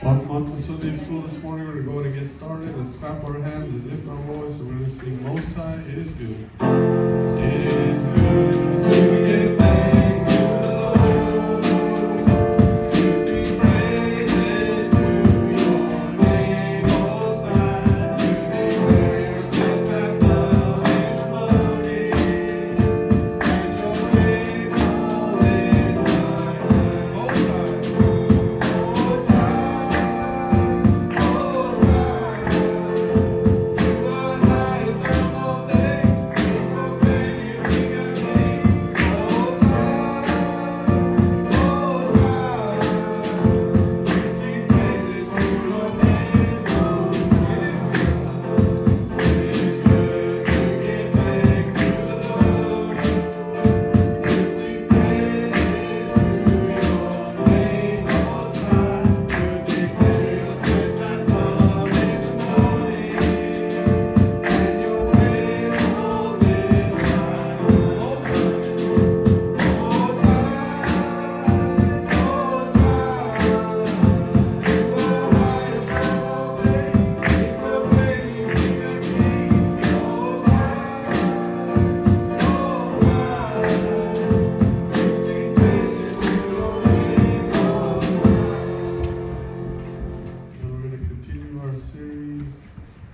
Welcome to Sunday school this morning. We're going to get started. Let's clap our hands and lift our voice, and we're going to sing Most High. It is good. It is good to give thanks to the Lord, to sing praises to your name, Most High, to declare your steadfast love is morning, and your faithful is mine. Most High.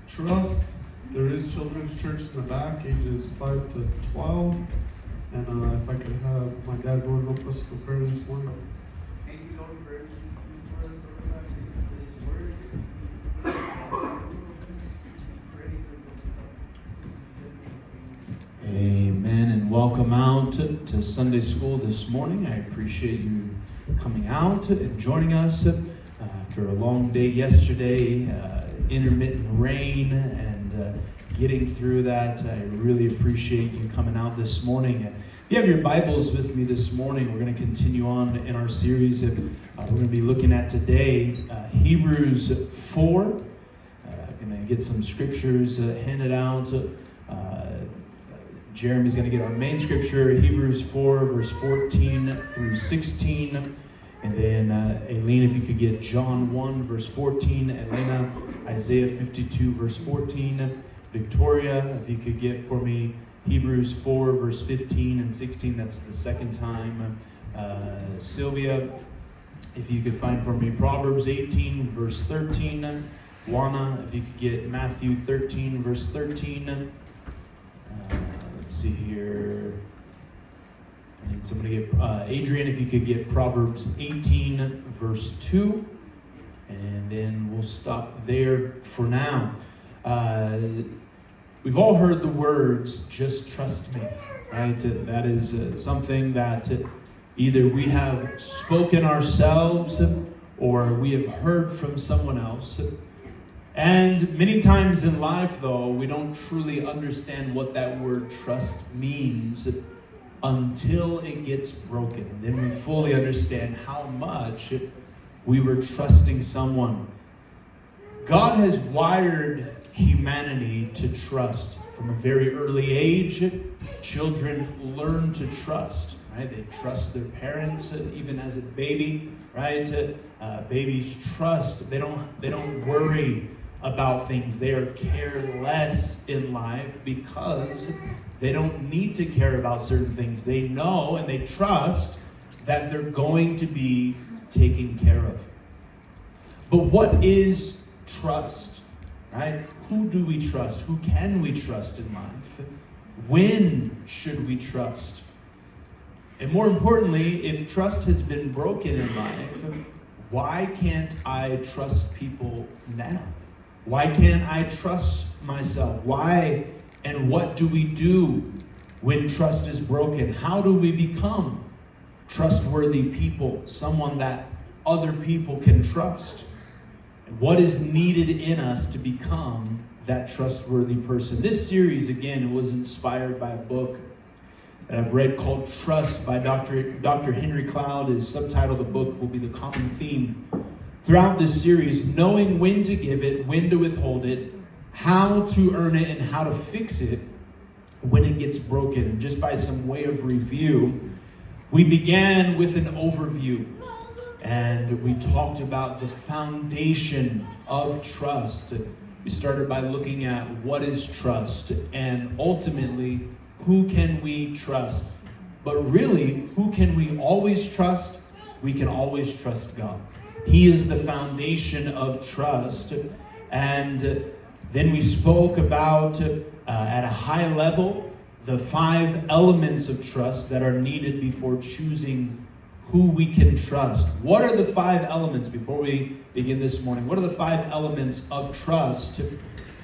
Trust. There is children's church in the back, ages 5 to 12. And if I could have my dad go and help us for prayer this morning. Thank you, Lord, for everything you've done for us, for this word. Amen, and welcome out to Sunday school this morning. I appreciate you coming out and joining us after a long day yesterday, intermittent rain, and getting through that. I really appreciate you coming out this morning. If you have your Bibles with me this morning, we're going to continue on in our series. We're going to be looking at today Hebrews 4. I'm going to get some scriptures handed out. Jeremy's going to get our main scripture, Hebrews 4, verse 14 through 16. And then, Aileen, if you could get John 1, verse 14. Elena, Isaiah 52, verse 14. Victoria, if you could get for me Hebrews 4, verse 15 and 16. That's the second time. Sylvia, if you could find for me Proverbs 18, verse 13. Juana, if you could get Matthew 13, verse 13. Let's see here. I need somebody to get Adrian, if you could get Proverbs 18, verse 2. And then we'll stop there for now. We've all heard the words, just trust me, right? That is something that either we have spoken ourselves or we have heard from someone else. And many times in life, though, we don't truly understand what that word trust means until it gets broken. And then we fully understand how much we were trusting someone. God has wired humanity to trust. From a very early age, children learn to trust, right? They trust their parents, even as a baby, right? Babies trust. They don't worry about things. They are careless in life because they don't need to care about certain things. They know and they trust that they're going to be taken care of. But what is trust, right? Who do we trust? Who can we trust in life? When should we trust? And more importantly, if trust has been broken in life, why can't I trust people now? Why can't I trust myself? Why and what do we do when trust is broken? How do we become trustworthy people? Someone that other people can trust? And what is needed in us to become that trustworthy person? This series, again, was inspired by a book that I've read called Trust by Dr. Henry Cloud. His subtitle of the book will be The Common Theme. Throughout this series, knowing when to give it, when to withhold it, how to earn it, and how to fix it when it gets broken. And just by some way of review, we began with an overview. and we talked about the foundation of trust. We started by looking at what is trust, and ultimately, who can we trust? But really, who can we always trust? We can always trust God. He is the foundation of trust. And then we spoke about, at a high level, the 5 elements of trust that are needed before choosing who we can trust. What are the 5 elements, before we begin this morning, what are the 5 elements of trust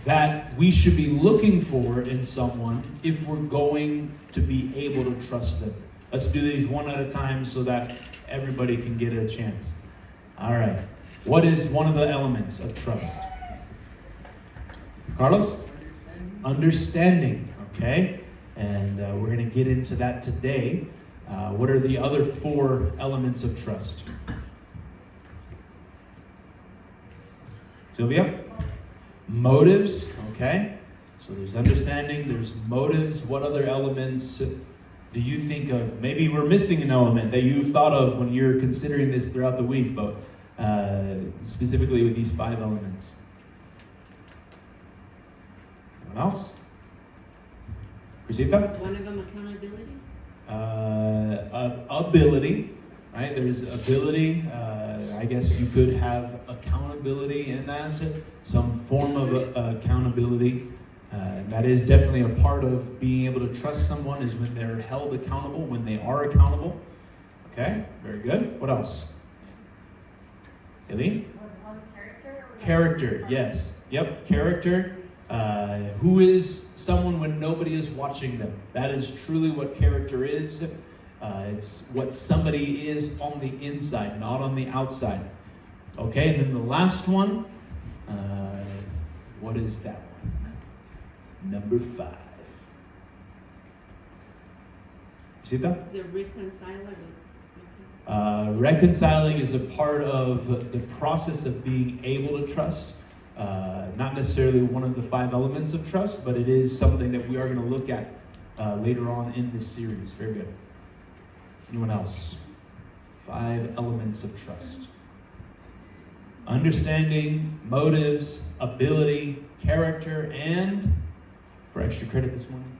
that we should be looking for in someone if we're going to be able to trust them? Let's do these one at a time so that everybody can get a chance. All right. What is one of the elements of trust? Carlos? Understanding. Okay. And we're going to get into that today. What are the other 4 elements of trust? Sylvia? Motives. Okay. So there's understanding, there's motives. What other elements do you think of? Maybe we're missing an element that you've thought of when you're considering this throughout the week, but specifically with these 5 elements. Anyone else? Rosita? One of them accountability? Ability, right? There's ability. I guess you could have accountability in that, some form of accountability. That is definitely a part of being able to trust someone, is when they're held accountable, when they are accountable. Okay, very good. What else? Eileen? Was one character? Character, yes. Yep, character. Who is someone when nobody is watching them? That is truly what character is. It's what somebody is on the inside, not on the outside. Okay, and then the last one, what is that one? Number 5. You see that? The reconciler. Reconciling is a part of the process of being able to trust. Not necessarily one of the 5 elements of trust, but it is something that we are going to look at later on in this series. Very good. Anyone else? 5 elements of trust. Understanding, motives, ability, character, and, for extra credit this morning,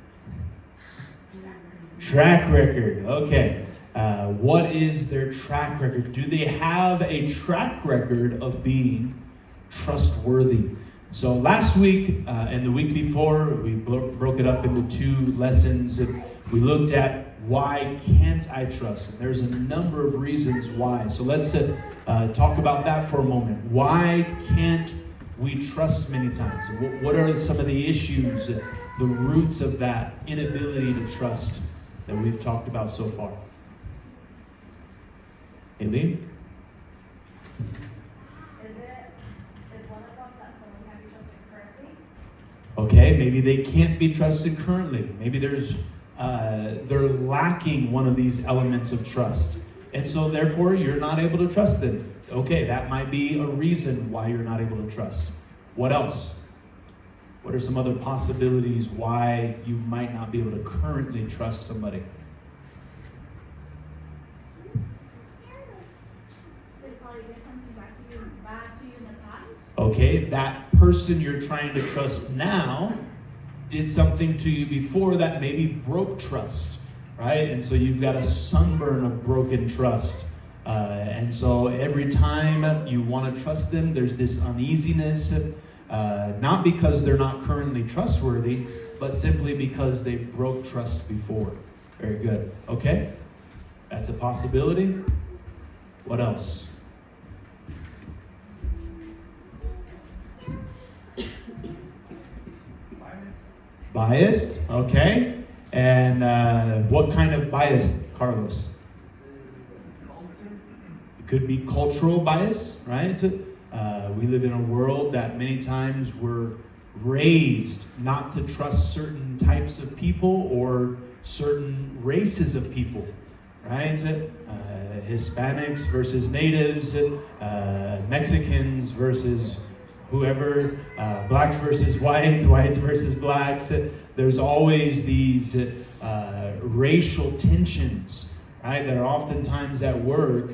track record. Okay. What is their track record? Do they have a track record of being trustworthy? So last week and the week before, we broke it up into 2 lessons. We looked at why can't I trust? And there's a number of reasons why. So let's talk about that for a moment. Why can't we trust many times? What are some of the issues, the roots of that inability to trust that we've talked about so far? Aileen? Is one of them that someone can be trusted correctly? Okay, maybe they can't be trusted currently. Maybe they're lacking one of these elements of trust. And so therefore you're not able to trust them. Okay, that might be a reason why you're not able to trust. What else? What are some other possibilities why you might not be able to currently trust somebody? They probably did something bad to you in the past. Okay, that person you're trying to trust now did something to you before that maybe broke trust, right? And so you've got a sunburn of broken trust. And so every time you want to trust them, there's this uneasiness, not because they're not currently trustworthy, but simply because they broke trust before. Very good. Okay, that's a possibility. What else? Biased, okay. And what kind of bias, Carlos? It could be cultural bias, right? We live in a world that many times we're raised not to trust certain types of people or certain races of people, right? Hispanics versus natives, Mexicans versus whoever, blacks versus whites, whites versus blacks. There's always these racial tensions, right, that are oftentimes at work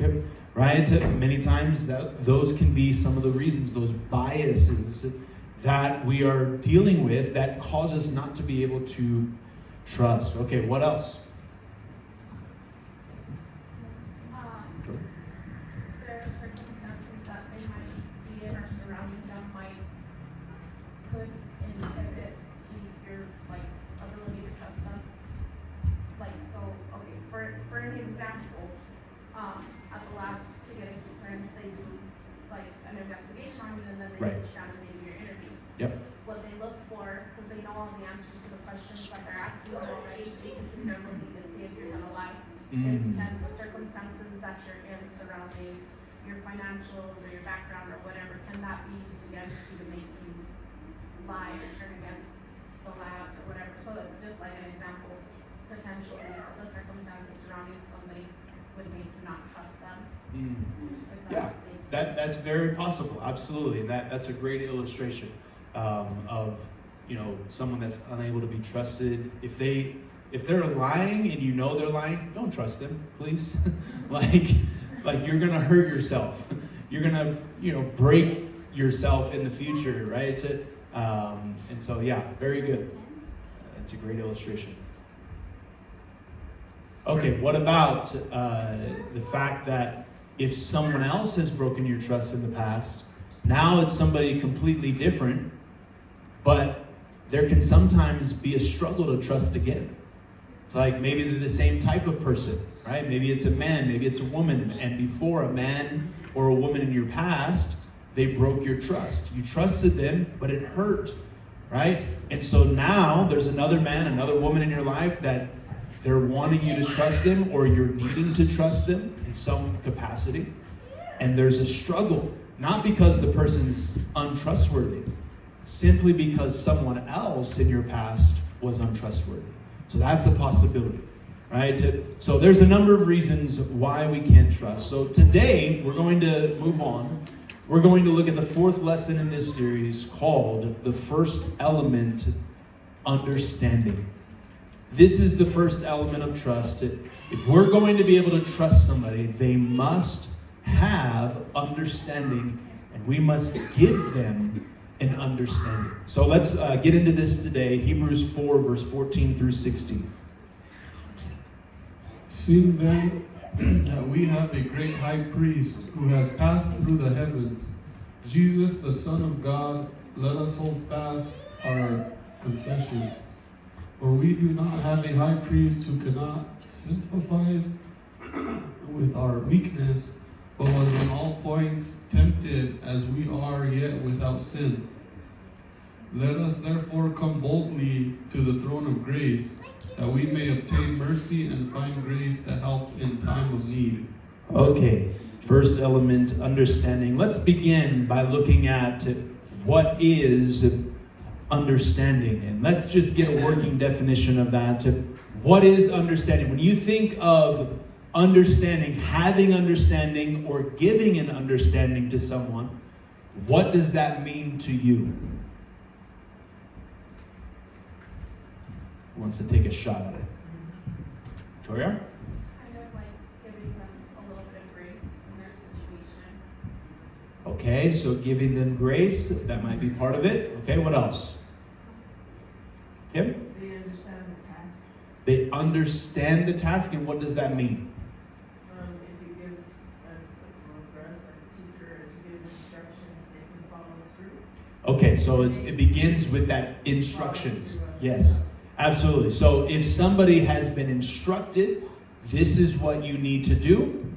right? Many times those can be some of the reasons, those biases that we are dealing with that cause us not to be able to trust. Okay, what else? There are circumstances that they might be in or surrounding them might could inhibit your ability to trust them. Okay, for an example, at the labs to get a clearance, they do an investigation on you, and then they Right. sit down and they do your interview. Yep. What they look for, because they know all the answers to the questions that they're asking you already, basically they're looking to see if you're gonna lie. Is then the circumstances that you're in surrounding your financials or your background or whatever, can that be used against you to make you lie or turn against the labs or whatever? So that just like an example, potentially the circumstances surrounding somebody would make you not trust them. Yeah, that's very possible, absolutely, and that's a great illustration of someone that's unable to be trusted. If they're lying and you know they're lying, don't trust them, please. like you're gonna hurt yourself. You're gonna break yourself in the future, right? And so yeah, very good. That's a great illustration. Okay, what about the fact that if someone else has broken your trust in the past, now it's somebody completely different, but there can sometimes be a struggle to trust again. It's like maybe they're the same type of person, right? Maybe it's a man, maybe it's a woman, and before a man or a woman in your past, they broke your trust. You trusted them, but it hurt, right? And so now there's another man, another woman in your life that they're wanting you to trust them, or you're needing to trust them in some capacity. And there's a struggle, not because the person's untrustworthy, simply because someone else in your past was untrustworthy. So that's a possibility, right? So there's a number of reasons why we can't trust. So today we're going to move on. We're going to look at the fourth lesson in this series called the first element, understanding. This is the first element of trust. If we're going to be able to trust somebody, they must have understanding, and we must give them an understanding. So let's get into this today. Hebrews 4, verse 14 through 16. Seeing then that we have a great high priest who has passed through the heavens, Jesus, the Son of God, let us hold fast our confession. For we do not have a high priest who cannot sympathize with our weakness, but was in all points tempted as we are, yet without sin. Let us therefore come boldly to the throne of grace, that we may obtain mercy and find grace to help in time of need. Okay, first element, understanding. Let's begin by looking at what is understanding, and let's just get a working definition of that. What is understanding? When you think of understanding, having understanding, or giving an understanding to someone, what does that mean to you? Who wants to take a shot at it? Victoria? Kind of like giving them a little bit of grace in their situation. Okay, so giving them grace, that might be part of it. Okay, what else? Kim? They understand the task. They understand the task, and what does that mean? If you give, for us, like a teacher, if you give instructions, they can follow through. Okay, so it begins with that instructions. Yes, absolutely. So if somebody has been instructed, this is what you need to do,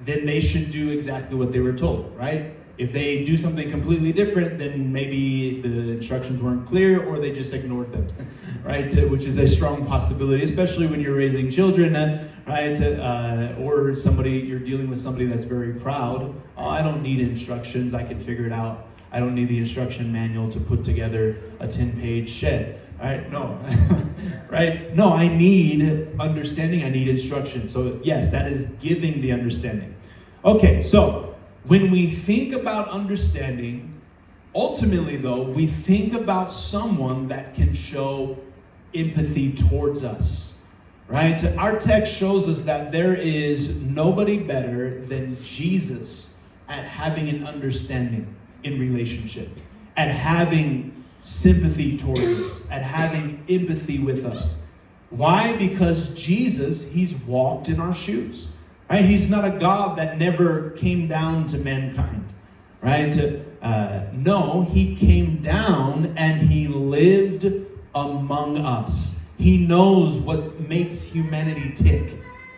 then they should do exactly what they were told, right? If they do something completely different, then maybe the instructions weren't clear or they just ignored them, right? Which is a strong possibility, especially when you're raising children, right? Or you're dealing with somebody that's very proud. Oh, I don't need instructions, I can figure it out. I don't need the instruction manual to put together a 10-page shed, right? No, right? No, I need understanding, I need instruction. So yes, that is giving the understanding. Okay, so when we think about understanding, ultimately though, we think about someone that can show empathy towards us, right? Our text shows us that there is nobody better than Jesus at having an understanding in relationship, at having sympathy towards us, at having empathy with us. Why? Because Jesus, he's walked in our shoes, right? He's not a God that never came down to mankind, right? No, he came down and he lived among us. He knows what makes humanity tick,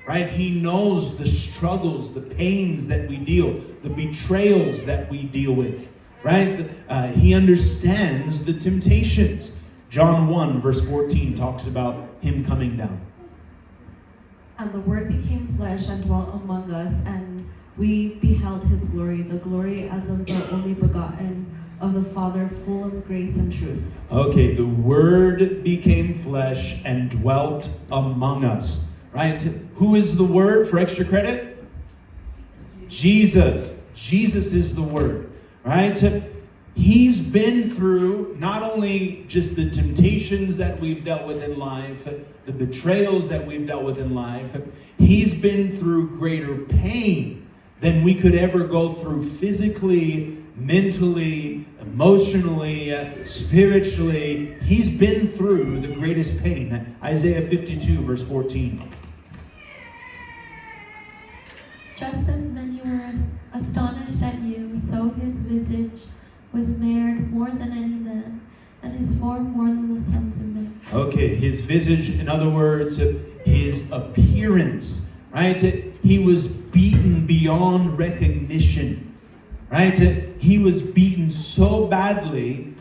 right? He knows the struggles, the pains that we deal, the betrayals that we deal with, right? He understands the temptations. John 1 verse 14 talks about him coming down. And the Word became flesh and dwelt among us, and we beheld his glory, the glory as of the only begotten of the Father, full of grace and truth. Okay, the Word became flesh and dwelt among us, right? Who is the Word for extra credit? Jesus. Jesus is the Word, right? He's been through not only just the temptations that we've dealt with in life, the betrayals that we've dealt with in life, he's been through greater pain than we could ever go through physically, mentally, emotionally, spiritually. He's been through the greatest pain. Isaiah 52 verse 14. Just as many were astonished at you, so his visage was marred more than any man, and his form more than the sons of men. Okay, his visage, in other words, his appearance, right? He was beaten beyond recognition, right? He was beaten so badly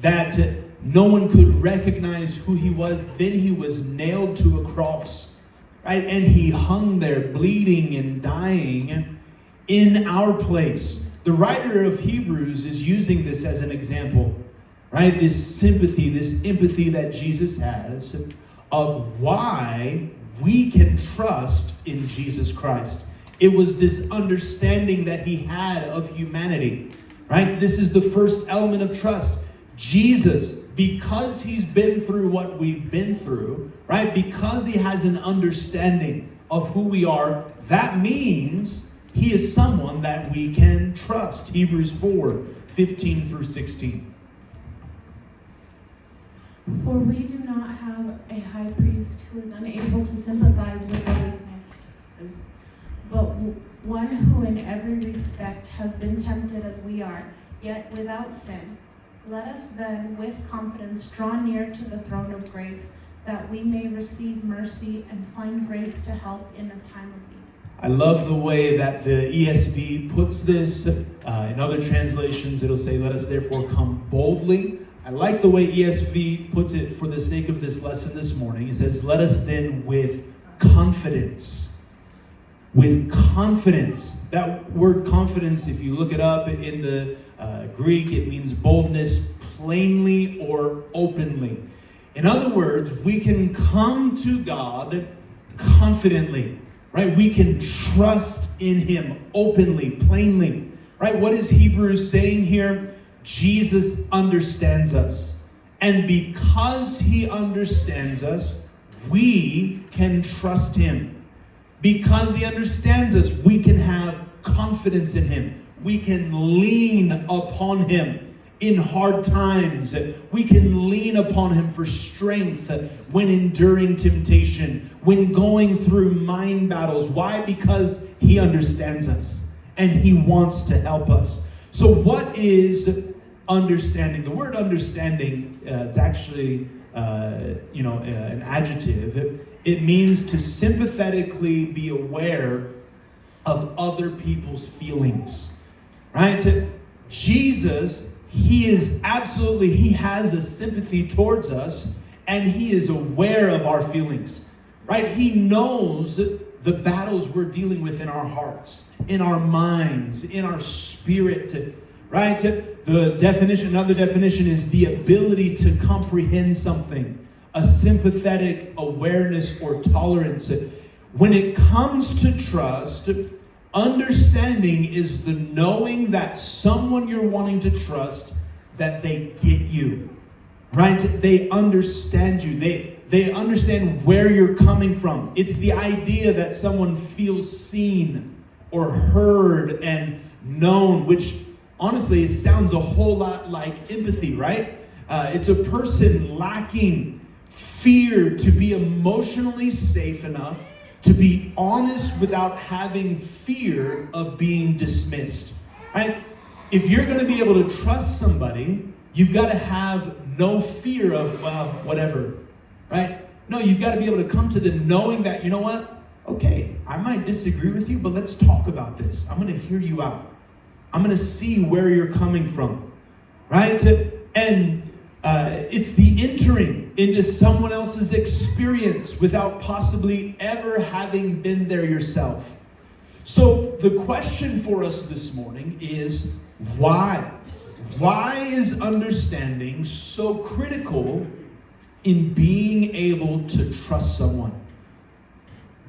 that no one could recognize who he was. Then he was nailed to a cross, right? And he hung there bleeding and dying in our place. The writer of Hebrews is using this as an example, right? This sympathy, this empathy that Jesus has of why we can trust in Jesus Christ. It was this understanding that he had of humanity, right? This is the first element of trust. Jesus, because he's been through what we've been through, right? Because he has an understanding of who we are, that means he is someone that we can trust. Hebrews 4, 15 through 16. For we do not have a high priest who is unable to sympathize with our weaknesses, but one who in every respect has been tempted as we are, yet without sin. Let us then with confidence draw near to the throne of grace, that we may receive mercy and find grace to help in a time of need. I love the way that the ESV puts this. In other translations, it'll say, let us therefore come boldly. I like the way ESV puts it for the sake of this lesson this morning. It says, let us then with confidence. With confidence. That word confidence, if you look it up in the Greek, it means boldness, plainly or openly. In other words, we can come to God confidently, right? We can trust in him openly, plainly, right? What is Hebrews saying here? Jesus understands us. And because he understands us, we can trust him. Because he understands us, we can have confidence in him. We can lean upon him in hard times. We can lean upon him for strength when enduring temptation, when going through mind battles. Why? Because he understands us and he wants to help us. So what is understanding? The word understanding, it's actually an adjective. It means to sympathetically be aware of other people's feelings, right? Jesus, he has a sympathy towards us, and he is aware of our feelings, right? He knows the battles we're dealing with in our hearts, in our minds, in our spirit, right? Another definition is the ability to comprehend something, a sympathetic awareness or tolerance. When it comes to trust, understanding is the knowing that someone you're wanting to trust, that they get you, right? They understand you. they understand where you're coming from. It's the idea that someone feels seen or heard and known, which honestly, it sounds a whole lot like empathy, right? It's a person lacking fear to be emotionally safe enough to be honest without having fear of being dismissed, right? If you're going to be able to trust somebody, you've got to have no fear of, well, whatever, right? No, you've got to be able to come to the knowing that, you know what? Okay, I might disagree with you, but let's talk about this. I'm going to hear you out. I'm going to see where you're coming from, right? And it's the entering into someone else's experience without possibly ever having been there yourself. So the question for us this morning is why? Why is understanding so critical in being able to trust someone?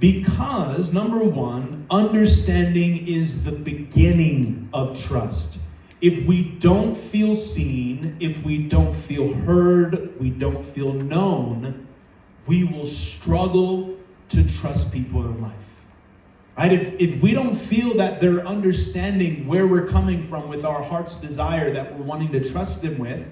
Because, number one, understanding is the beginning of trust. If we don't feel seen, if we don't feel heard, we don't feel known, we will struggle to trust people in life. Right? If we don't feel that they're understanding where we're coming from with our heart's desire that we're wanting to trust them with,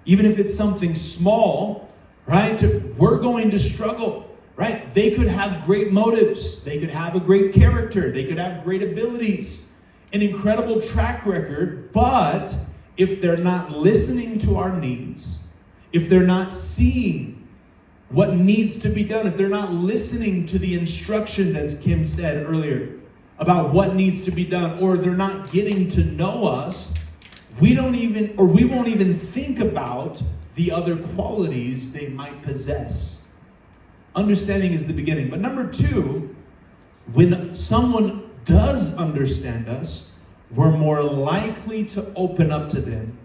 even if it's something small, right, we're going to struggle. Right? They could have great motives. They could have a great character. They could have great abilities, an incredible track record. But if they're not listening to our needs, if they're not seeing what needs to be done, if they're not listening to the instructions, as Kim said earlier, about what needs to be done, or they're not getting to know us, we won't even think about the other qualities they might possess. Understanding is the beginning. But number two, when someone does understand us, we're more likely to open up to them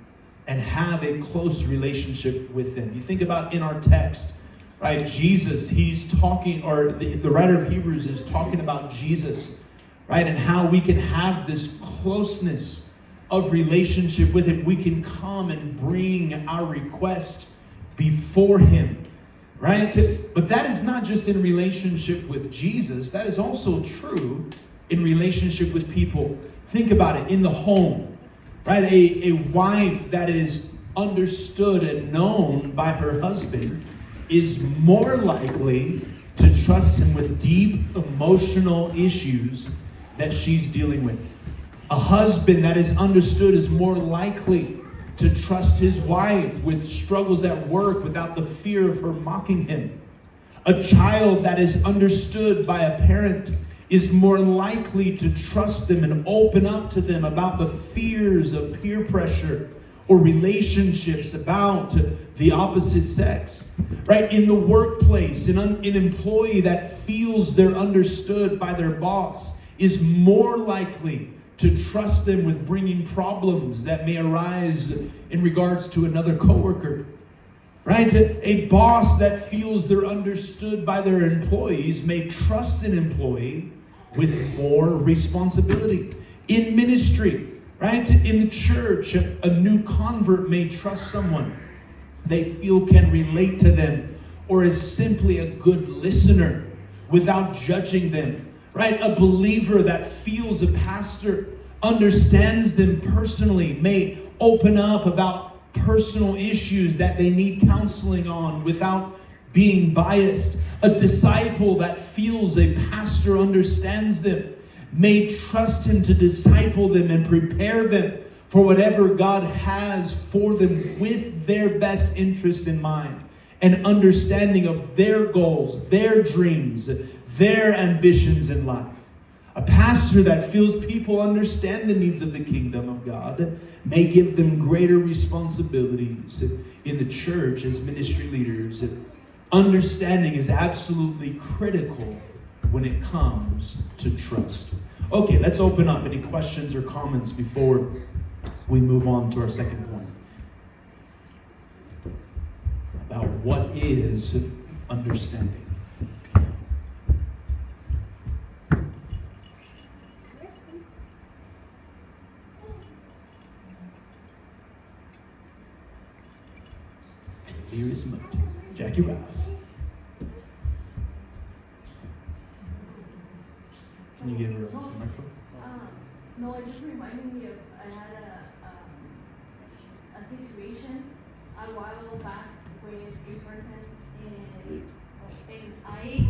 and have a close relationship with them. You think about in our text, right? Jesus, he's talking, or the writer of Hebrews is talking about Jesus, right? And how we can have this closeness of relationship with him. We can come and bring our request before him. Right? But that is not just in relationship with Jesus. That is also true in relationship with people. Think about it in the home. Right? A wife that is understood and known by her husband is more likely to trust him with deep emotional issues that she's dealing with. A husband that is understood is more likely to trust his wife with struggles at work without the fear of her mocking him. A child that is understood by a parent is more likely to trust them and open up to them about the fears of peer pressure or relationships about the opposite sex. Right? In the workplace, an employee that feels they're understood by their boss is more likely to trust them with bringing problems that may arise in regards to another coworker. Right? A boss that feels they're understood by their employees may trust an employee with more responsibility. In ministry, right? In the church, a new convert may trust someone they feel can relate to them or is simply a good listener without judging them. Right? A believer that feels a pastor understands them personally may open up about personal issues that they need counseling on without being biased. A disciple that feels a pastor understands them may trust him to disciple them and prepare them for whatever God has for them with their best interest in mind and understanding of their goals, their dreams, their ambitions in life. A pastor that feels people understand the needs of the kingdom of God may give them greater responsibilities in the church as ministry leaders. Understanding is absolutely critical when it comes to trust. Okay, let's open up. Any questions or comments before we move on to our second point? About what is understanding. Here is Jackie Rouse. Can you give her a microphone? No, it just reminded me of, I had a situation a while back with a person, and I,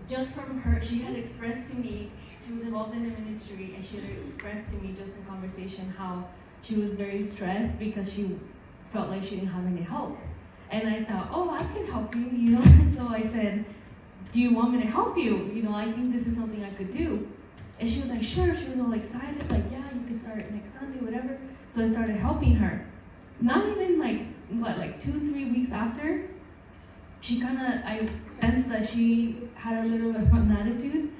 just from her, she had expressed to me, she was involved in the ministry, and she had expressed to me just in conversation how she was very stressed because she felt like she didn't have any help. And I thought, oh, I can help you, you know? So I said, do you want me to help you? You know, I think this is something I could do. And she was like, sure. She was all excited, like, yeah, you can start next Sunday, whatever. So I started helping her. Not even like 2-3 weeks after, I sensed that she had a little bit of an attitude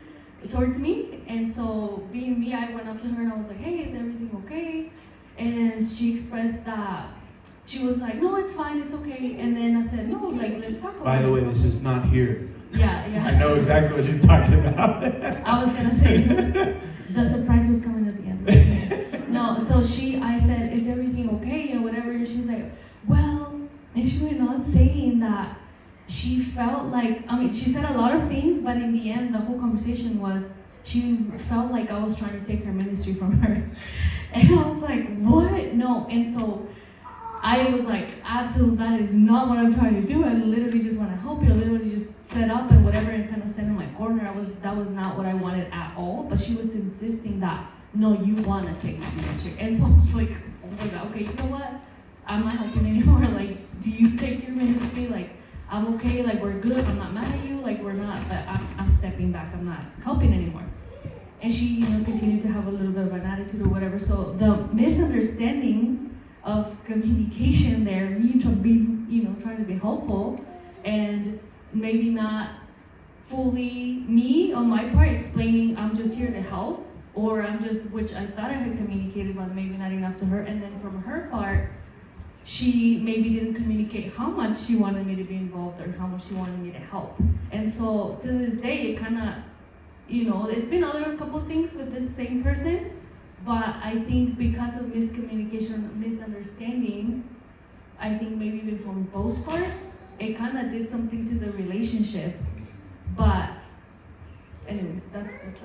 towards me. And so being me, I went up to her and I was like, hey, is everything okay? And she expressed that she was like, no, it's fine, it's okay. And then I said, no, like, let's talk about it. By the way, this is not here. Yeah. I know exactly what she's talking about. I was gonna say, the surprise was coming at the end. No, so I said, is everything okay, or whatever, and she was like, well, and she went on saying that she felt like, she said a lot of things, but in the end, the whole conversation was, she felt like I was trying to take her ministry from her. And I was like, what? No. And so I was like, absolutely, that is not what I'm trying to do. I literally just want to help you. I literally just set up and whatever and kind of stand in my corner. That was not what I wanted at all. But she was insisting that, no, you want to take my ministry. And so I was like, oh my God, okay, you know what? I'm not helping anymore. Like, do you take your ministry? Like, I'm okay. Like, we're good. I'm not mad at you. Like, we're not, but I'm stepping back. I'm not helping anymore. And she, you know, continued to have a little bit of an attitude or whatever. So the misunderstanding of communication there, me to be, you know, trying to be helpful, and maybe not fully me on my part explaining I'm just here to help, or which I thought I had communicated, but maybe not enough to her. And then from her part, she maybe didn't communicate how much she wanted me to be involved or how much she wanted me to help. And so to this day, it kind of, you know, it's been a couple things with this same person. But I think because of miscommunication, misunderstanding, I think maybe even from both parts, it kind of did something to the relationship. But anyways, that's just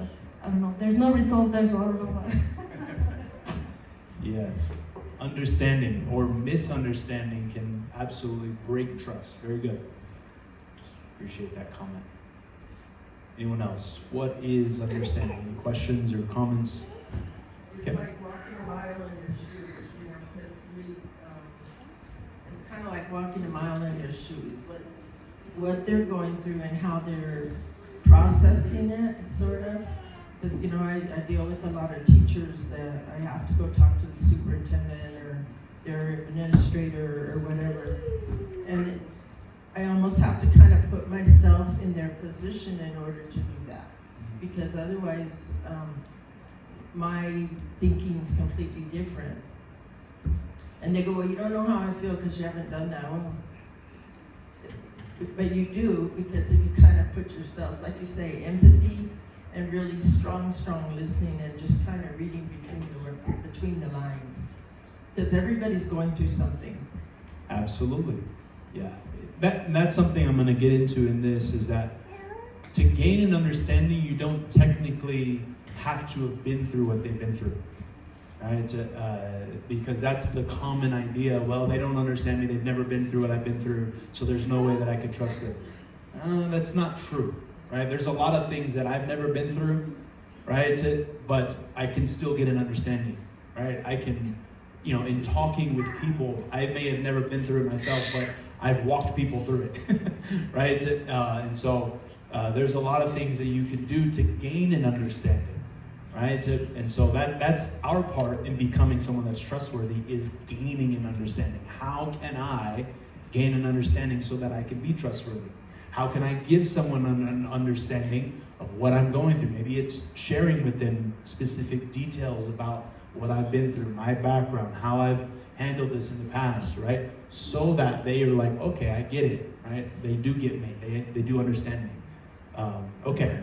I don't know. There's no result there, so I don't know what. Yes. Understanding or misunderstanding can absolutely break trust. Very good. Appreciate that comment. Anyone else? What is understanding? Any questions or comments? It's like walking a mile in your shoes, you know, because it's kind of like walking a mile in your shoes. What they're going through and how they're processing it, sort of. Because, you know, I deal with a lot of teachers that I have to go talk to the superintendent or their administrator or whatever. And I almost have to kind of put myself in their position in order to do that. Because otherwise, my thinking is completely different. And they go, well, you don't know how I feel because you haven't done that. Well, but you do, because if you kind of put yourself, like you say, empathy and really strong listening and just kind of reading between the lines. Because everybody's going through something. Absolutely. Yeah. That's something I'm going to get into in this, is that to gain an understanding, you don't technically have to have been through what they've been through, right? Because that's the common idea. Well, they don't understand me. They've never been through what I've been through, so there's no way that I could trust them. That's not true, right? There's a lot of things that I've never been through, right? But I can still get an understanding, right? I can, you know, in talking with people, I may have never been through it myself, but I've walked people through it, right? And so there's a lot of things that you can do to gain an understanding. Right? And so that's our part in becoming someone that's trustworthy, is gaining an understanding. How can I gain an understanding so that I can be trustworthy? How can I give someone an understanding of what I'm going through? Maybe it's sharing with them specific details about what I've been through, my background, how I've handled this in the past, right? So that they are like, okay, I get it, right? They do get me. They do understand me. Okay.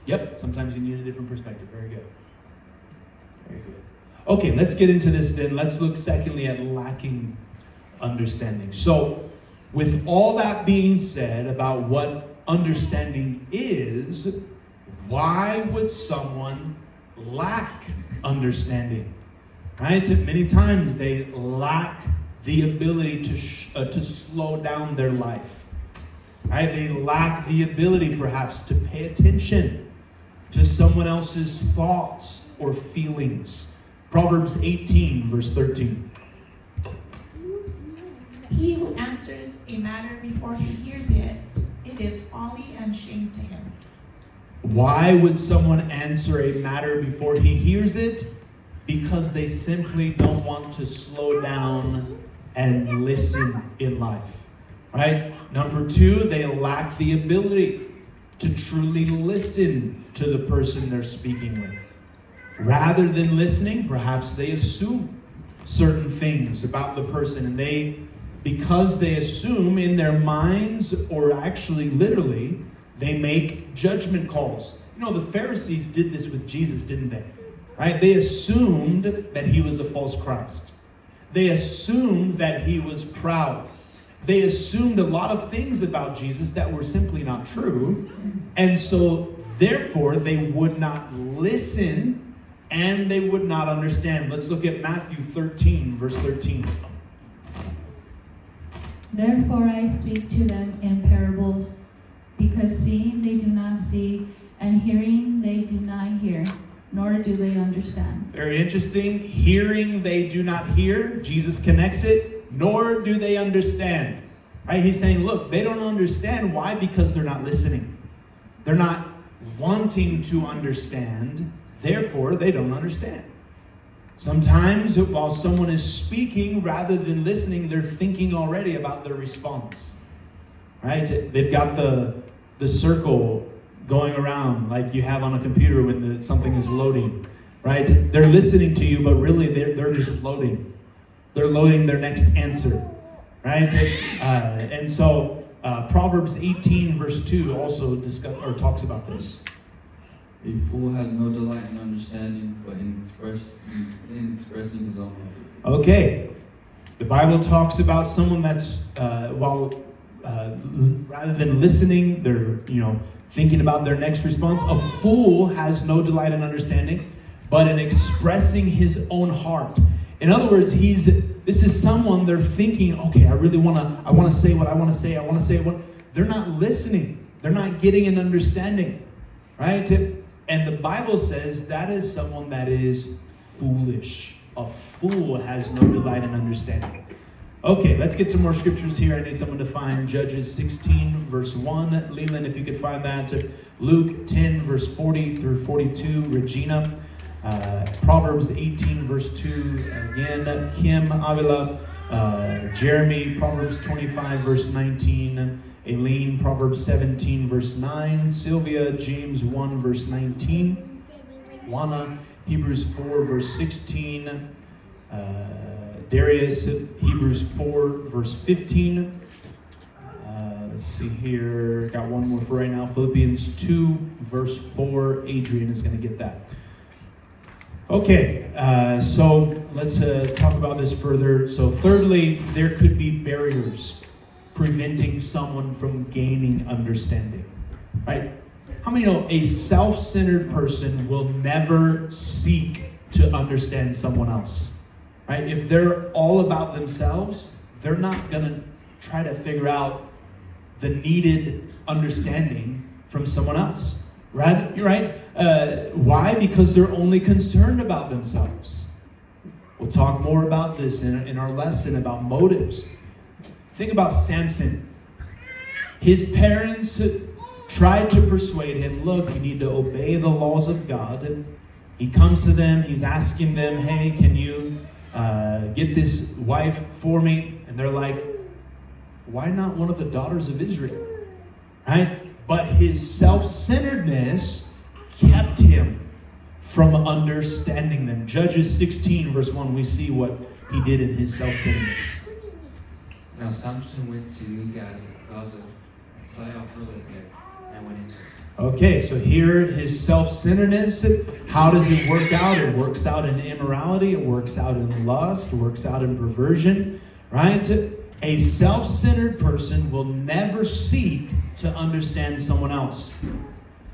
Yep, sometimes you need a different perspective. Very good. Very good. Okay, let's get into this then. Let's look secondly at lacking understanding. So, with all that being said about what understanding is, why would someone lack understanding? Right? Many times they lack the ability to slow down their life. Right? They lack the ability perhaps to pay attention to someone else's thoughts or feelings. Proverbs 18 verse 13. He who answers a matter before he hears it, it is folly and shame to him. Why would someone answer a matter before he hears it? Because they simply don't want to slow down and listen in life. Right? Number two, they lack the ability to truly listen to the person they're speaking with. Rather than listening, perhaps they assume certain things about the person, and because they assume in their minds, or actually literally, they make judgment calls. You know, the Pharisees did this with Jesus, didn't they? Right? They assumed that he was a false Christ. They assumed that he was proud. They assumed a lot of things about Jesus that were simply not true. And so, therefore, they would not listen and they would not understand. Let's look at Matthew 13, verse 13. Therefore I speak to them in parables, because seeing they do not see, and hearing they do not hear, nor do they understand. Very interesting. Hearing they do not hear. Jesus connects it. Nor do they understand. Right? He's saying, look, they don't understand. Why? Because they're not listening. They're not wanting to understand. Therefore, they don't understand. Sometimes while someone is speaking, rather than listening, they're thinking already about their response. Right? They've got the circle going around like you have on a computer when something is loading. Right? They're listening to you, but really they're just loading. They're loading their next answer. Right? And so Proverbs 18 verse 2 also talks about this. A fool has no delight in understanding, but in expressing his own mind. Okay. The Bible talks about someone that's, rather than listening, they're, thinking about their next response. A fool has no delight in understanding, but in expressing his own heart. In other words, this is someone they're thinking, okay, I want to say what I want to say. I want to say what. They're not listening. They're not getting an understanding. Right? And the Bible says that is someone that is foolish. A fool has no delight in understanding. Okay, let's get some more scriptures here. I need someone to find Judges 16, verse 1. Leland, if you could find that. Luke 10, verse 40 through 42. Regina. Proverbs 18, verse 2. Again, Kim Avila. Jeremy, Proverbs 25, verse 19. Aileen, Proverbs 17, verse 9. Sylvia, James 1, verse 19. Juana, Hebrews 4, verse 16. Darius, Hebrews 4, verse 15. Let's see here. Got one more for right now. Philippians 2, verse 4. Adrian is going to get that. Okay, so let's talk about this further. So thirdly, there could be barriers preventing someone from gaining understanding. Right? How many know a self-centered person will never seek to understand someone else? Right? If they're all about themselves, they're not going to try to figure out the needed understanding from someone else. Right? You're right. Why? Because they're only concerned about themselves. We'll talk more about this in our lesson about motives. Think about Samson. His parents tried to persuade him, look, you need to obey the laws of God. He comes to them, he's asking them, hey, can you get this wife for me? And they're like, why not one of the daughters of Israel? Right? But his self-centeredness kept him from understanding them. Judges 16, verse 1, we see what he did in his self-centeredness. Now Samson went to Gaza, and saw a bullet there, and went into it. Okay, so here his self-centeredness, how does it work out? It works out in immorality, it works out in lust, it works out in perversion, right? A self-centered person will never seek to understand someone else.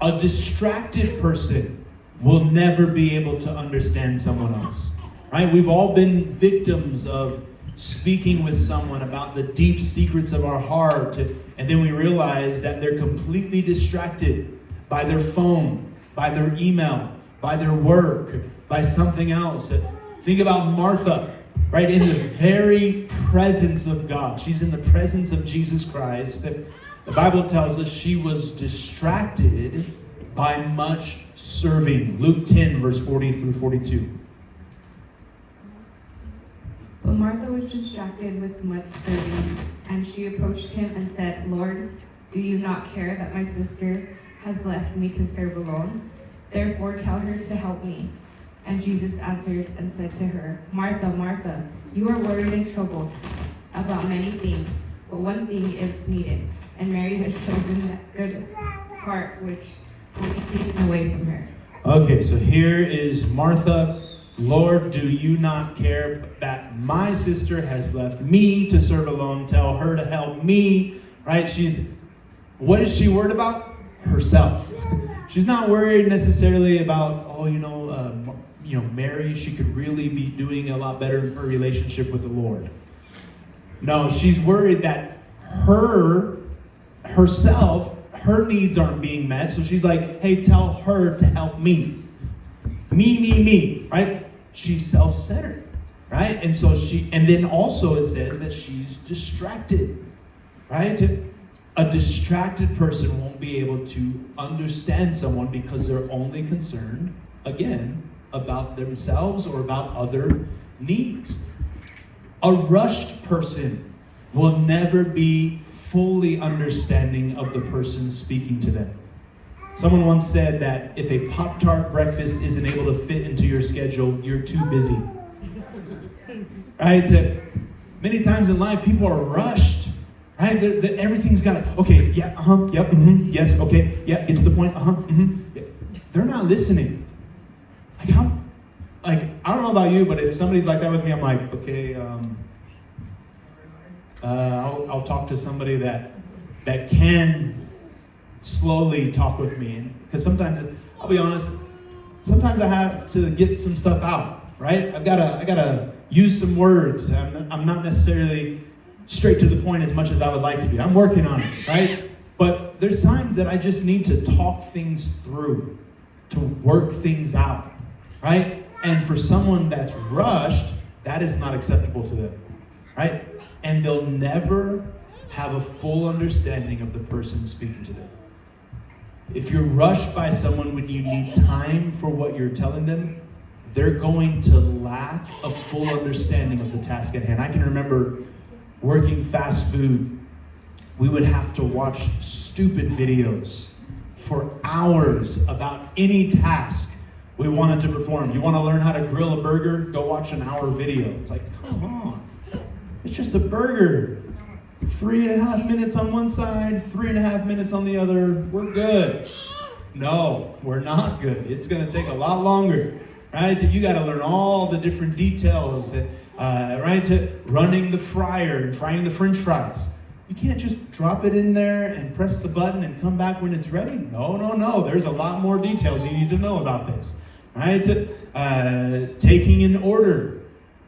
A distracted person will never be able to understand someone else. Right? We've all been victims of speaking with someone about the deep secrets of our heart, and then we realize that they're completely distracted by their phone, by their email, by their work, by something else. Think about Martha, right? In the very presence of God. She's in the presence of Jesus Christ. The Bible tells us she was distracted by much serving. Luke 10, verse 40 through 42. But Martha was distracted with much serving, and she approached him and said, Lord, do you not care that my sister has left me to serve alone? Therefore tell her to help me. And Jesus answered and said to her, Martha, Martha, you are worried and troubled about many things, but one thing is needed, and Mary has chosen that good part which will be taken away from her. Okay, so here is Martha. Lord, do you not care that my sister has left me to serve alone? Tell her to help me, right? What is she worried about? Herself. She's not worried necessarily about, Mary, she could really be doing a lot better in her relationship with the Lord. No, she's worried that herself, her needs aren't being met. So she's like, hey, tell her to help me. Me, right? She's self-centered, right? And then also it says that she's distracted, right? A distracted person won't be able to understand someone because they're only concerned, again, about themselves or about other needs. A rushed person will never be fully understanding of the person speaking to them. Someone once said that if a Pop-Tart breakfast isn't able to fit into your schedule, you're too busy. Right? Many times in life, people are rushed. Right? Everything's got to, okay, yeah, yep, yes, okay, yeah, get to the point, Yeah. They're not listening. I don't know about you, but if somebody's like that with me, I'm like, okay, I'll talk to somebody that can slowly talk with me. Because sometimes, I'll be honest, sometimes I have to get some stuff out, right? I gotta use some words. I'm not necessarily straight to the point as much as I would like to be. I'm working on it, right? But there's times that I just need to talk things through, to work things out, right? And for someone that's rushed, that is not acceptable to them, right? And they'll never have a full understanding of the person speaking to them. If you're rushed by someone when you need time for what you're telling them, they're going to lack a full understanding of the task at hand. I can remember working fast food. We would have to watch stupid videos for hours about any task we wanted to perform. You want to learn how to grill a burger? Go watch an hour video. It's like, come on. It's just a burger. 3.5 minutes on one side, 3.5 minutes on the other. We're good. No, we're not good. It's going to take a lot longer, right? You got to learn all the different details, right? To running the fryer and frying the French fries. You can't just drop it in there and press the button and come back when it's ready. No. There's a lot more details you need to know about this, right? Taking an order,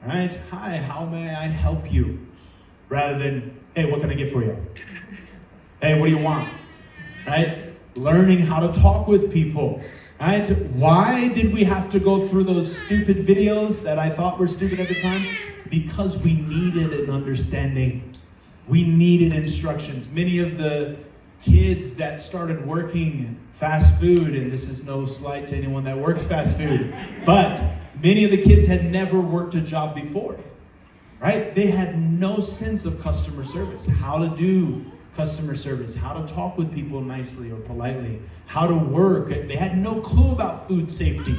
right? Hi, how may I help you? Rather than, hey, what can I get for you? Hey, what do you want? Right? Learning how to talk with people. Right? Why did we have to go through those stupid videos that I thought were stupid at the time? Because we needed an understanding. We needed instructions. Many of the kids that started working fast food, and this is no slight to anyone that works fast food, but many of the kids had never worked a job before. Right? They had no sense of customer service, how to do customer service, how to talk with people nicely or politely, how to work. They had no clue about food safety.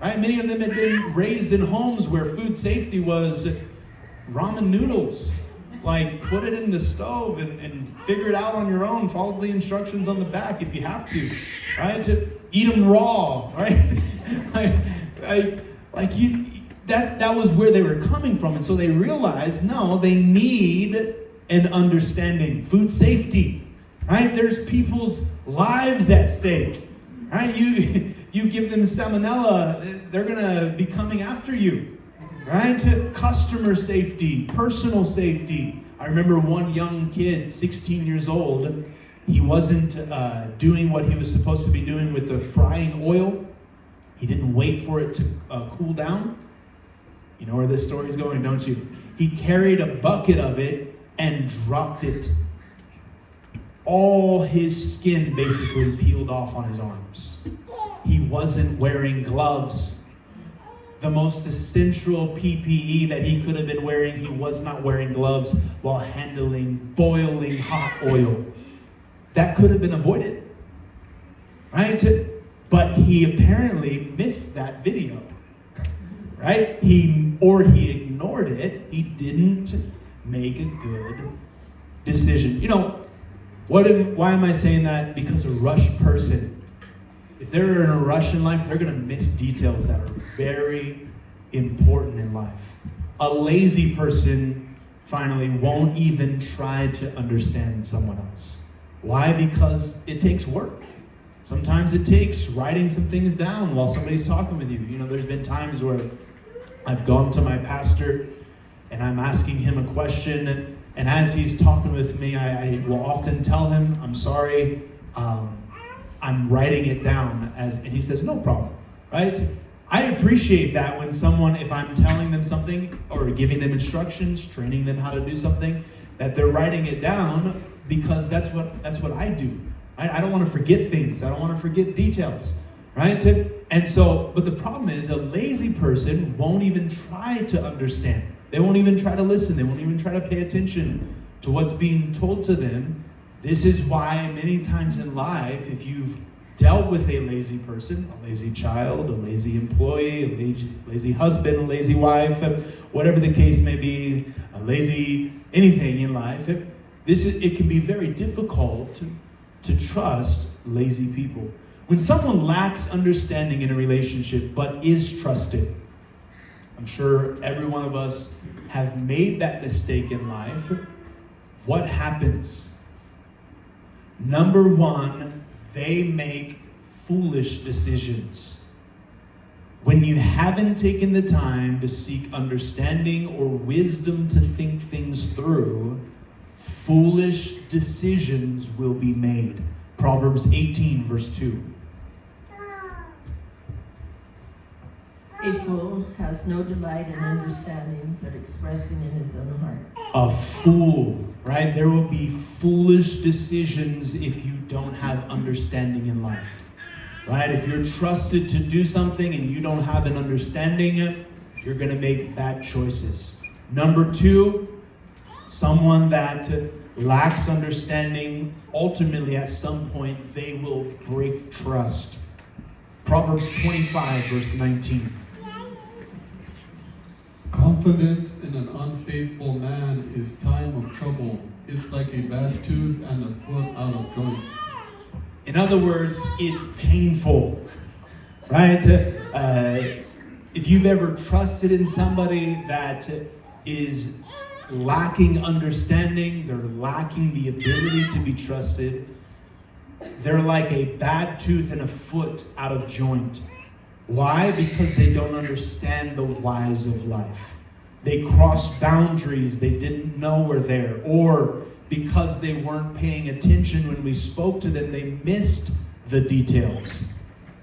Right? Many of them had been raised in homes where food safety was ramen noodles. Like, put it in the stove and figure it out on your own. Follow the instructions on the back if you have to. Right? To eat them raw. Right? That was where they were coming from. And so they realized, no, they need and understanding. Food safety, right? There's people's lives at stake, right? You give them salmonella, they're gonna be coming after you, right? Customer safety, personal safety. I remember one young kid, 16 years old, he wasn't doing what he was supposed to be doing with the frying oil. He didn't wait for it to cool down. You know where this story's going, don't you? He carried a bucket of it and dropped it. All his skin basically peeled off on his arms. He wasn't wearing gloves. The most essential PPE that he could have been wearing, he was not wearing gloves while handling boiling hot oil. That could have been avoided, right? But he apparently missed that video, right? He ignored it. He didn't make a good decision. You know, why am I saying that? Because a rush person, if they're in a rush in life, they're going to miss details that are very important in life. A lazy person, finally, won't even try to understand someone else. Why? Because it takes work. Sometimes it takes writing some things down while somebody's talking with you. You know, there's been times where I've gone to my pastor and I'm asking him a question, and as he's talking with me, I will often tell him, I'm sorry, I'm writing it down, and he says, no problem, right? I appreciate that when someone, if I'm telling them something or giving them instructions, training them how to do something, that they're writing it down, because that's what I do. Right? I don't want to forget things. I don't want to forget details, right? And so, but the problem is a lazy person won't even try to understand. They won't even try to listen. They won't even try to pay attention to what's being told to them. This is why many times in life, if you've dealt with a lazy person, a lazy child, a lazy employee, a lazy husband, a lazy wife, whatever the case may be, a lazy anything in life, it can be very difficult to trust lazy people. When someone lacks understanding in a relationship but is trusted, I'm sure every one of us have made that mistake in life. What happens? Number one, they make foolish decisions. When you haven't taken the time to seek understanding or wisdom to think things through, foolish decisions will be made. Proverbs 18, verse 2. A fool has no delight in understanding, but expressing in his own heart. A fool, right? There will be foolish decisions if you don't have understanding in life, right? If you're trusted to do something and you don't have an understanding, you're going to make bad choices. Number two, someone that lacks understanding, ultimately at some point, they will break trust. Proverbs 25, verse 19. Confidence in an unfaithful man is time of trouble. It's like a bad tooth and a foot out of joint. In other words, it's painful, right? If you've ever trusted in somebody that is lacking understanding, they're lacking the ability to be trusted, they're like a bad tooth and a foot out of joint. Why? Because they don't understand the whys of life. They cross boundaries they didn't know were there, or because they weren't paying attention when we spoke to them, they missed the details.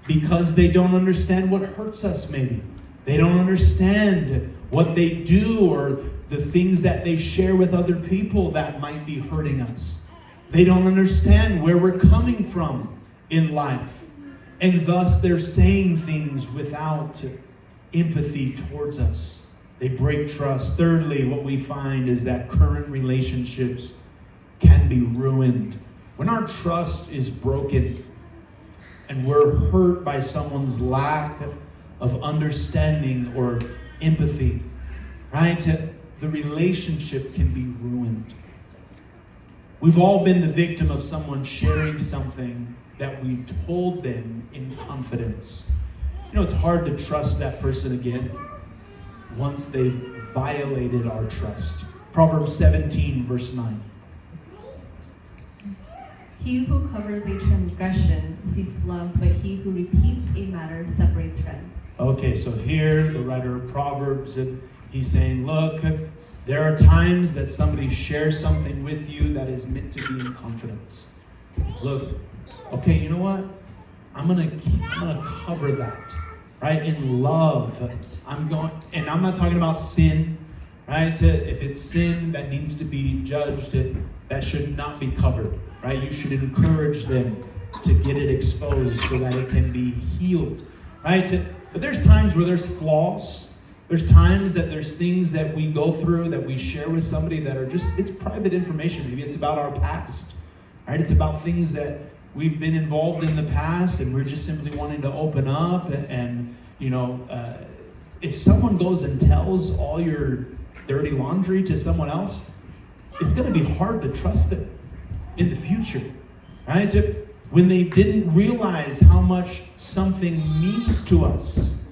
Because they don't understand what hurts us, maybe. They don't understand what they do or the things that they share with other people that might be hurting us. They don't understand where we're coming from in life. And thus they're saying things without empathy towards us. They break trust. Thirdly, what we find is that current relationships can be ruined. When our trust is broken and we're hurt by someone's lack of understanding or empathy, right? The relationship can be ruined. We've all been the victim of someone sharing something that we told them in confidence. You know, it's hard to trust that person again once they've violated our trust. Proverbs 17, verse 9. He who covers a transgression seeks love, but he who repeats a matter separates friends. Okay, so here the writer of Proverbs, he's saying, look, there are times that somebody shares something with you that is meant to be in confidence. Look, okay, you know what? I'm gonna cover that, right? In love, and I'm not talking about sin, right? If it's sin that needs to be judged, that should not be covered, right? You should encourage them to get it exposed so that it can be healed, right? But there's times where there's flaws. There's times that there's things that we go through that we share with somebody that are it's private information. Maybe it's about our past, right? It's about things that we've been involved in the past and we're just simply wanting to open up. And if someone goes and tells all your dirty laundry to someone else, it's going to be hard to trust them in the future, right? When they didn't realize how much something means to us,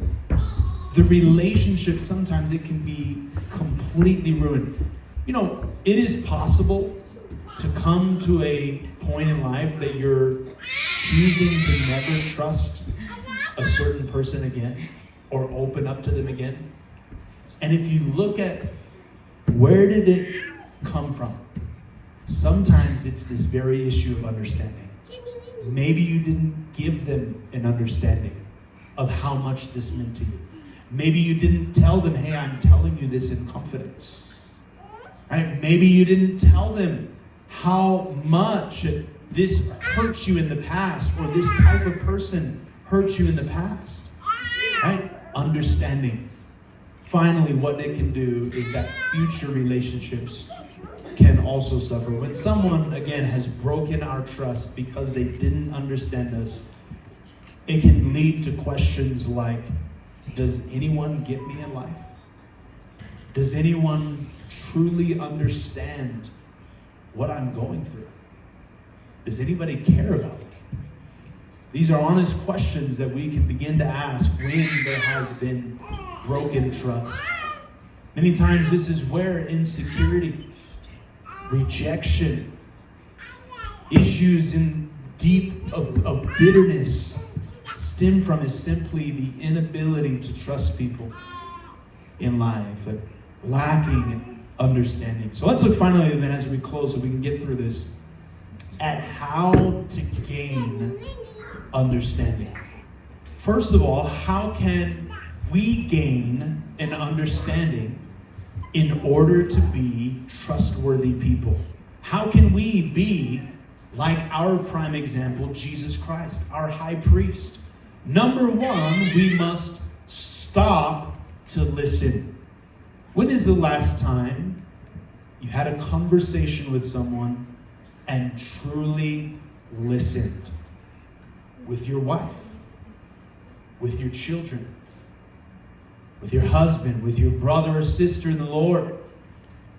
the relationship, sometimes it can be completely ruined. It is possible to come to a point in life that you're choosing to never trust a certain person again or open up to them again. And if you look at where did it come from, sometimes it's this very issue of understanding. Maybe you didn't give them an understanding of how much this meant to you. Maybe you didn't tell them, hey, I'm telling you this in confidence. Right? Maybe you didn't tell them how much this hurts you in the past, or this type of person hurt you in the past. Right? Understanding. Finally, what it can do is that future relationships can also suffer. When someone, again, has broken our trust because they didn't understand us, it can lead to questions like, does anyone get me in life? Does anyone truly understand what I'm going through? Does anybody care about me? These are honest questions that we can begin to ask when there has been broken trust. Many times this is where insecurity, rejection, issues in deep of bitterness stem from, is simply the inability to trust people in life, lacking understanding. So let's look finally then, as we close, so we can get through this, at how to gain understanding. First of all, how can we gain an understanding in order to be trustworthy people? How can we be like our prime example, Jesus Christ, our high priest? Number one, we must stop to listen. When is the last time you had a conversation with someone and truly listened? With your wife, with your children, with your husband, with your brother or sister in the Lord,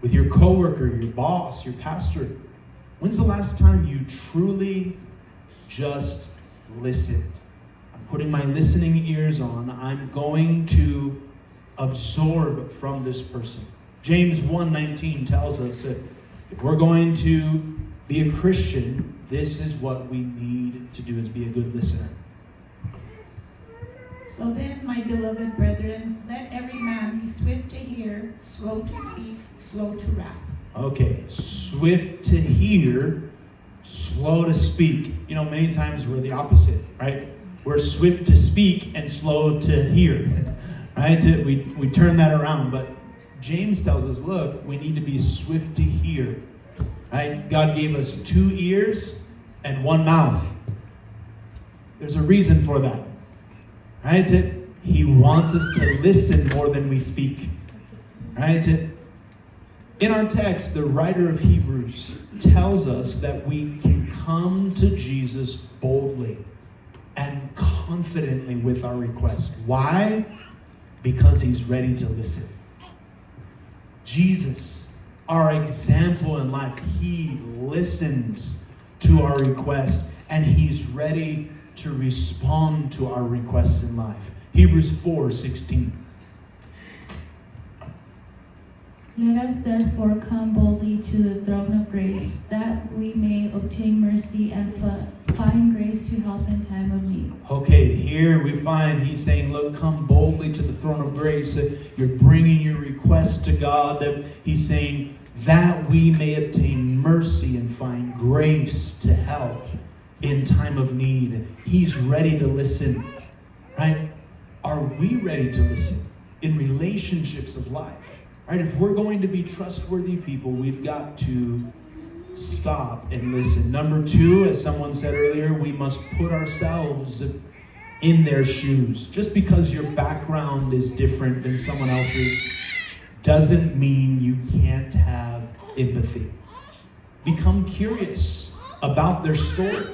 with your coworker, your boss, your pastor. When's the last time you truly just listened? I'm putting my listening ears on. I'm going to absorb from this person. James 1:19 tells us that if we're going to be a Christian, this is what we need to do, is be a good listener. So then, my beloved brethren, let every man be swift to hear, slow to speak, slow to wrath. Okay, swift to hear, slow to speak. Many times we're the opposite, right? We're swift to speak and slow to hear, right? We turn that around, but James tells us, look, we need to be swift to hear, right? God gave us 2 ears and 1 mouth. There's a reason for that, right? He wants us to listen more than we speak, right? In our text, the writer of Hebrews tells us that we can come to Jesus boldly and confidently with our request. Why? Because he's ready to listen. Jesus, our example in life, he listens to our request and he's ready to respond to our requests in life. Hebrews 4:16. Let us therefore come boldly to the throne of grace, that we may obtain mercy and find grace to help in time of need. Okay, here we find he's saying, look, come boldly to the throne of grace. You're bringing your request to God. He's saying that we may obtain mercy and find grace to help in time of need. He's ready to listen, right? Are we ready to listen in relationships of life? Right? If we're going to be trustworthy people, we've got to stop and listen. Number 2, as someone said earlier, we must put ourselves in their shoes. Just because your background is different than someone else's doesn't mean you can't have empathy. Become curious about their story,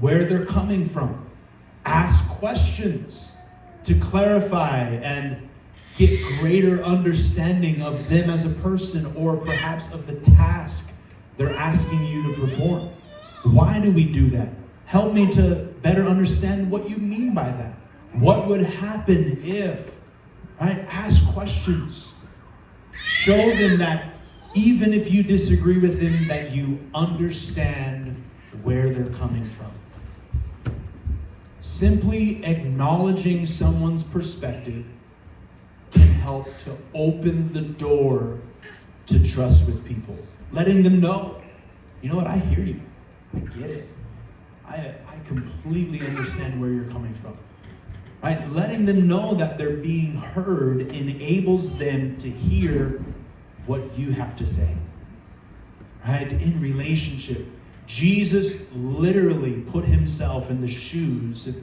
where they're coming from. Ask questions to clarify and get greater understanding of them as a person, or perhaps of the task they're asking you to perform. Why do we do that? Help me to better understand what you mean by that. What would happen if, right? Ask questions. Show them that even if you disagree with them, that you understand where they're coming from. Simply acknowledging someone's perspective can help to open the door to trust with people. Letting them know, you know what, I hear you. I get it. I completely understand where you're coming from. Right? Letting them know that they're being heard enables them to hear what you have to say. Right? In relationship, Jesus literally put himself in the shoes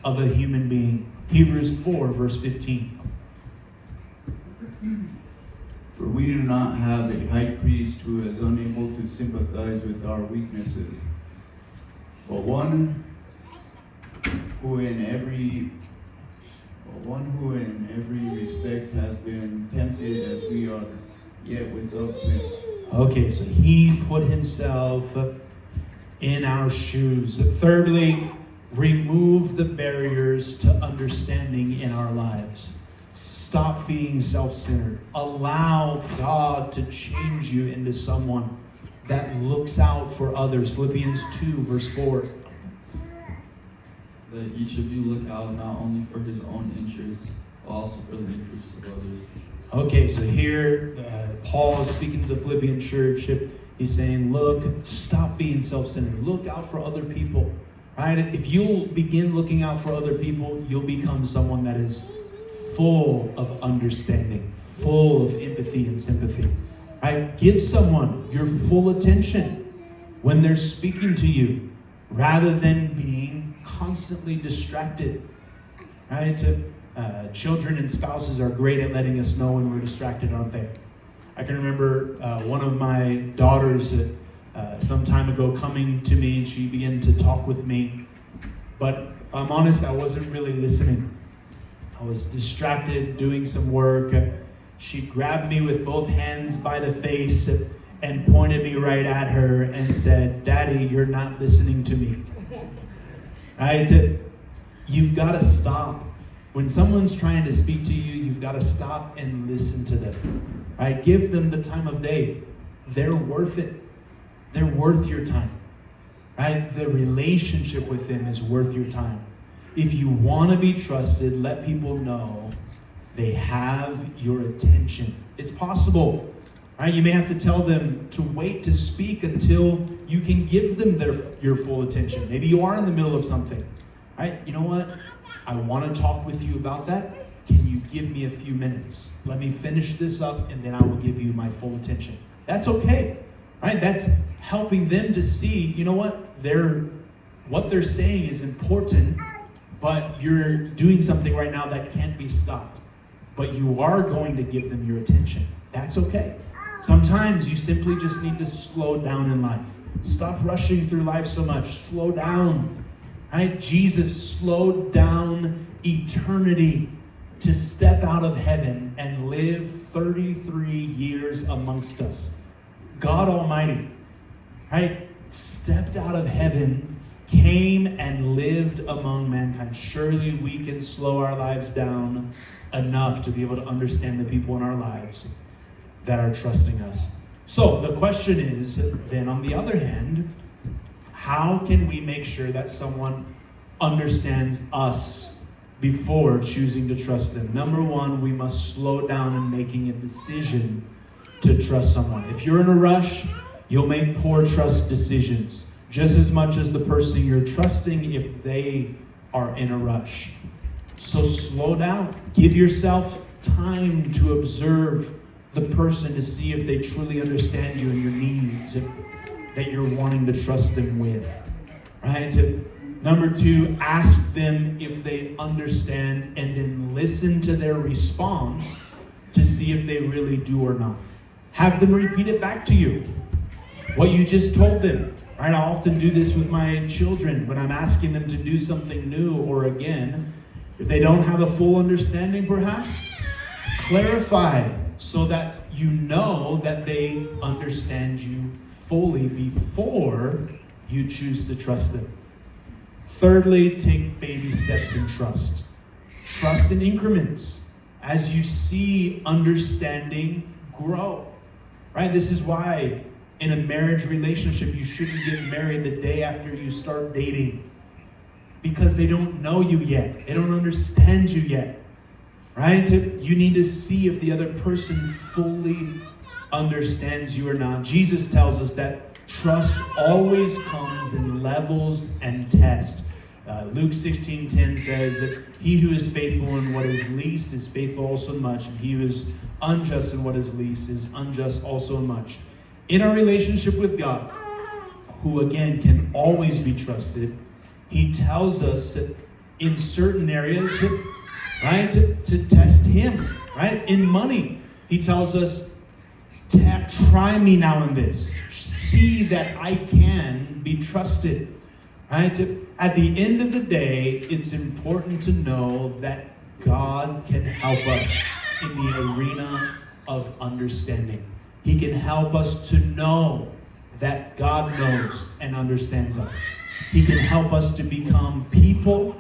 of a human being. Hebrews 4, verse 15. For we do not have a high priest who is unable to sympathize with our weaknesses, but one who in every respect has been tempted as we are, yet without sin. Okay, so he put himself in our shoes. Thirdly, remove the barriers to understanding in our lives. Stop being self-centered. Allow God to change you into someone that looks out for others. Philippians 2, verse 4. That each of you look out not only for his own interests, but also for the interests of others. Okay, so here Paul is speaking to the Philippian church. He's saying, look, stop being self-centered. Look out for other people. Right? If you'll begin looking out for other people, you'll become someone that is full of understanding, full of empathy and sympathy. Right? Give someone your full attention when they're speaking to you, rather than being constantly distracted. Right? Children and spouses are great at letting us know when we're distracted, aren't they? I can remember one of my daughters some time ago coming to me, and she began to talk with me. But if I'm honest, I wasn't really listening. I was distracted doing some work. She grabbed me with both hands by the face and pointed me right at her and said, "Daddy, you're not listening to me." Right? You've got to stop. When someone's trying to speak to you, you've got to stop and listen to them. Right? Give them the time of day. They're worth it. They're worth your time. Right? The relationship with them is worth your time. If you want to be trusted, let people know they have your attention. It's possible. Right? You may have to tell them to wait to speak until you can give them your full attention. Maybe you are in the middle of something. Right? You know what? I want to talk with you about that. Can you give me a few minutes? Let me finish this up, and then I will give you my full attention. That's okay. Right? That's helping them to see, you know what? What they're saying is important, but you're doing something right now that can't be stopped. But you are going to give them your attention. That's okay. Sometimes you simply just need to slow down in life. Stop rushing through life so much. Slow down. Right? Jesus slowed down eternity to step out of heaven and live 33 years amongst us. God Almighty, right, stepped out of heaven, came and lived among mankind. Surely we can slow our lives down enough to be able to understand the people in our lives. that are trusting us. So the question is, then on the other hand, how can we make sure that someone understands us before choosing to trust them? Number one, we must slow down in making a decision to trust someone. If you're in a rush, you'll make poor trust decisions, just as much as the person you're trusting if they are in a rush. So slow down. Give yourself time to observe the person to see if they truly understand you and your needs that you're wanting to trust them with. Right? Number two, ask them if they understand and then listen to their response to see if they really do or not. Have them repeat it back to you, what you just told them. Right? I often do this with my children when I'm asking them to do something new or again. If they don't have a full understanding, perhaps, clarify so that you know that they understand you fully before you choose to trust them. Thirdly, take baby steps in trust. Trust in increments as you see understanding grow. Right? This is why in a marriage relationship you shouldn't get married the day after you start dating. Because they don't know you yet. They don't understand you yet. Right? You need to see if the other person fully understands you or not. Jesus tells us that trust always comes in levels and tests. Luke 16:10 says, he who is faithful in what is least is faithful also in much, and he who is unjust in what is least is unjust also in much. In our relationship with God, who again can always be trusted, he tells us in certain areas, right, to test him, right? In money, he tells us, try me now in this. See that I can be trusted, right? At the end of the day, it's important to know that God can help us in the arena of understanding. He can help us to know that God knows and understands us. He can help us to become people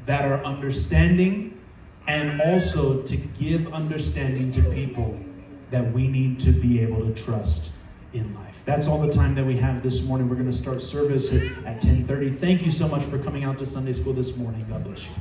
that are understanding and also to give understanding to people that we need to be able to trust in life. That's all the time that we have this morning. We're going to start service at 10:30. Thank you so much for coming out to Sunday school this morning. God bless you.